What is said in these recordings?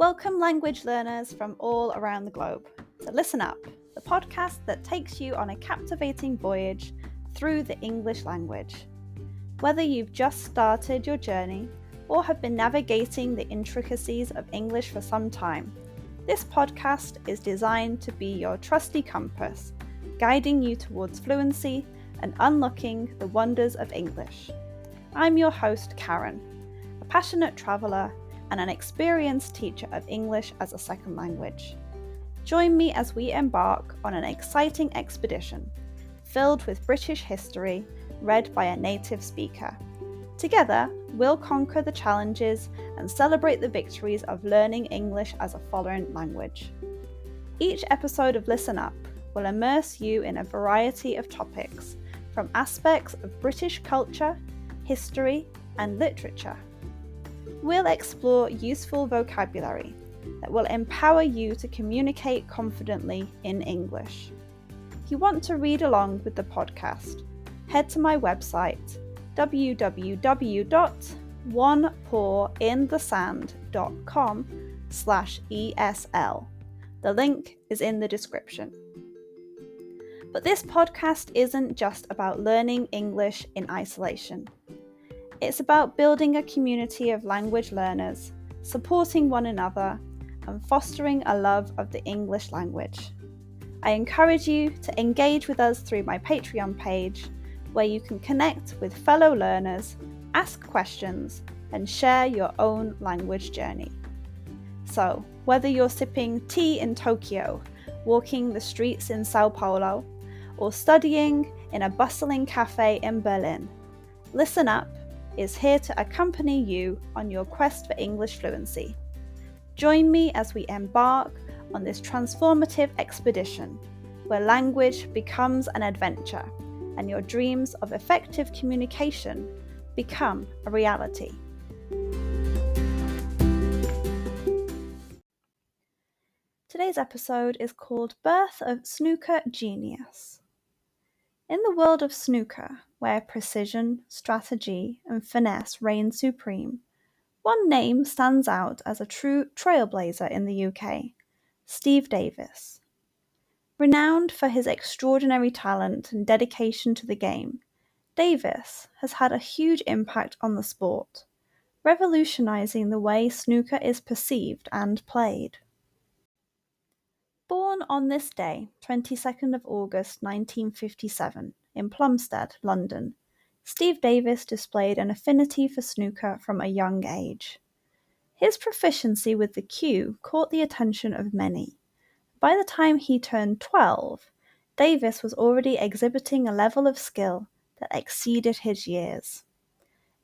Welcome language learners from all around the globe to Listen Up, the podcast that takes you on a captivating voyage through the English language. Whether you've just started your journey or have been navigating the intricacies of English for some time, this podcast is designed to be your trusty compass, guiding you towards fluency and unlocking the wonders of English. I'm your host, Karen, a passionate traveller and an experienced teacher of English as a second language. Join me as we embark on an exciting expedition filled with British history read by a native speaker. Together, we'll conquer the challenges and celebrate the victories of learning English as a foreign language. Each episode of Listen Up will immerse you in a variety of topics, from aspects of British culture, history, and literature. We'll explore useful vocabulary that will empower you to communicate confidently in English. If you want to read along with the podcast, head to my website www.onepawinthesand.com/ESL. The link is in the description. But this podcast isn't just about learning English in isolation. It's about building a community of language learners, supporting one another, and fostering a love of the English language. I encourage you to engage with us through my Patreon page, where you can connect with fellow learners, ask questions, and share your own language journey. So, whether you're sipping tea in Tokyo, walking the streets in Sao Paulo, or studying in a bustling cafe in Berlin, Listen Up is here to accompany you on your quest for English fluency. Join me as we embark on this transformative expedition, where language becomes an adventure and your dreams of effective communication become a reality. Today's episode is called Birth of Snooker Genius. In the world of snooker, where precision, strategy, and finesse reign supreme, one name stands out as a true trailblazer in the UK, Steve Davis. Renowned for his extraordinary talent and dedication to the game, Davis has had a huge impact on the sport, revolutionising the way snooker is perceived and played. Born on this day, 22nd of August 1957, in Plumstead, London, Steve Davis displayed an affinity for snooker from a young age. His proficiency with the cue caught the attention of many. By the time he turned 12, Davis was already exhibiting a level of skill that exceeded his years.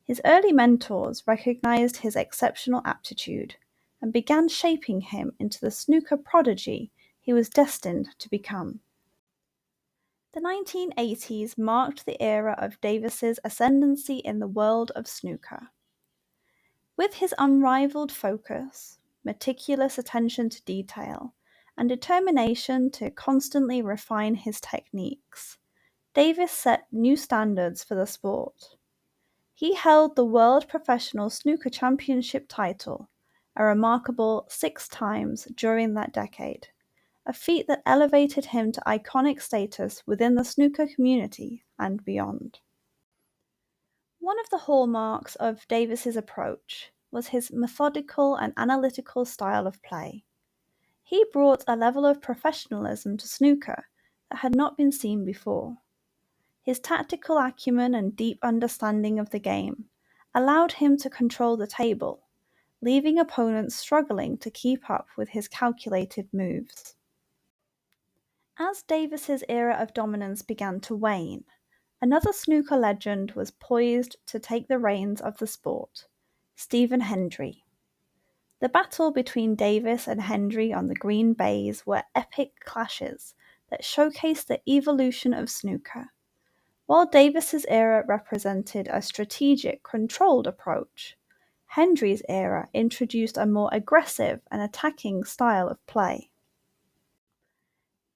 His early mentors recognized his exceptional aptitude and began shaping him into the snooker prodigy he was destined to become. The 1980s marked the era of Davis's ascendancy in the world of snooker. With his unrivaled focus, meticulous attention to detail, and determination to constantly refine his techniques, Davis set new standards for the sport. He held the World Professional Snooker Championship title, a remarkable 6 times during that decade, a feat that elevated him to iconic status within the snooker community and beyond. One of the hallmarks of Davis's approach was his methodical and analytical style of play. He brought a level of professionalism to snooker that had not been seen before. His tactical acumen and deep understanding of the game allowed him to control the table, leaving opponents struggling to keep up with his calculated moves. As Davis's era of dominance began to wane, another snooker legend was poised to take the reins of the sport, Stephen Hendry. The battle between Davis and Hendry on the green baize were epic clashes that showcased the evolution of snooker. While Davis's era represented a strategic, controlled approach, Hendry's era introduced a more aggressive and attacking style of play.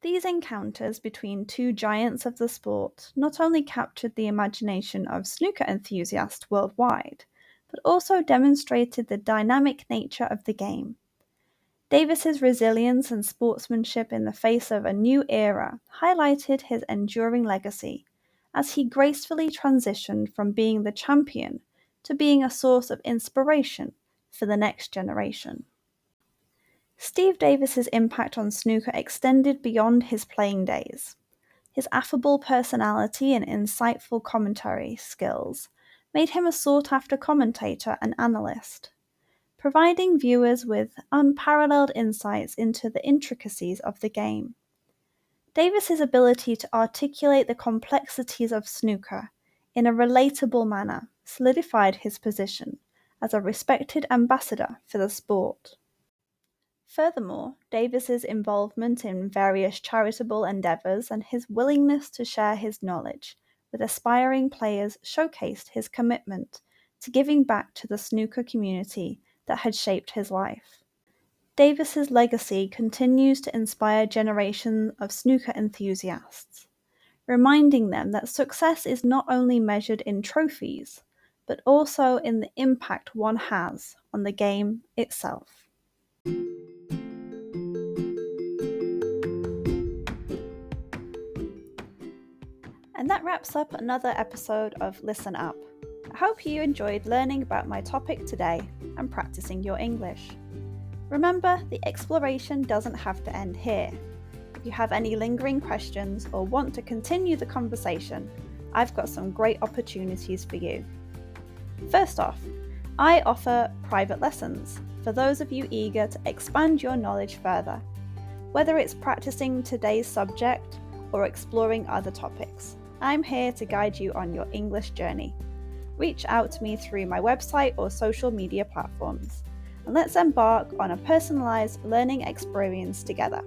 These encounters between two giants of the sport not only captured the imagination of snooker enthusiasts worldwide, but also demonstrated the dynamic nature of the game. Davis's resilience and sportsmanship in the face of a new era highlighted his enduring legacy as he gracefully transitioned from being the champion to being a source of inspiration for the next generation. Steve Davis's impact on snooker extended beyond his playing days. His affable personality and insightful commentary skills made him a sought-after commentator and analyst, providing viewers with unparalleled insights into the intricacies of the game. Davis's ability to articulate the complexities of snooker in a relatable manner solidified his position as a respected ambassador for the sport. Furthermore, Davis's involvement in various charitable endeavors and his willingness to share his knowledge with aspiring players showcased his commitment to giving back to the snooker community that had shaped his life. Davis's legacy continues to inspire generations of snooker enthusiasts, reminding them that success is not only measured in trophies, but also in the impact one has on the game itself. And that wraps up another episode of Listen Up. I hope you enjoyed learning about my topic today and practicing your English. Remember, the exploration doesn't have to end here. If you have any lingering questions or want to continue the conversation, I've got some great opportunities for you. First off, I offer private lessons for those of you eager to expand your knowledge further, whether it's practicing today's subject or exploring other topics. I'm here to guide you on your English journey. Reach out to me through my website or social media platforms, and let's embark on a personalized learning experience together.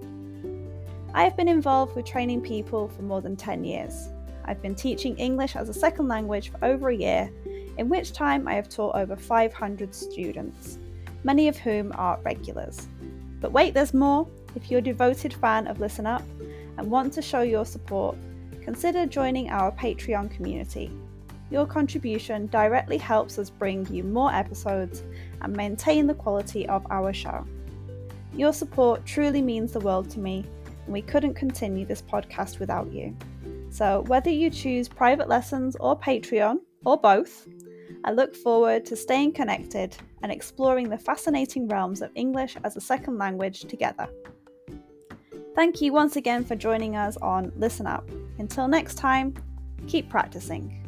I have been involved with training people for more than 10 years. I've been teaching English as a second language for over a year, in which time I have taught over 500 students, many of whom are regulars. But wait, there's more. If you're a devoted fan of Listen Up and want to show your support, consider joining our Patreon community. Your contribution directly helps us bring you more episodes and maintain the quality of our show. Your support truly means the world to me, and we couldn't continue this podcast without you. So whether you choose private lessons or Patreon, or both, I look forward to staying connected and exploring the fascinating realms of English as a second language together. Thank you once again for joining us on Listen Up. Until next time, keep practicing.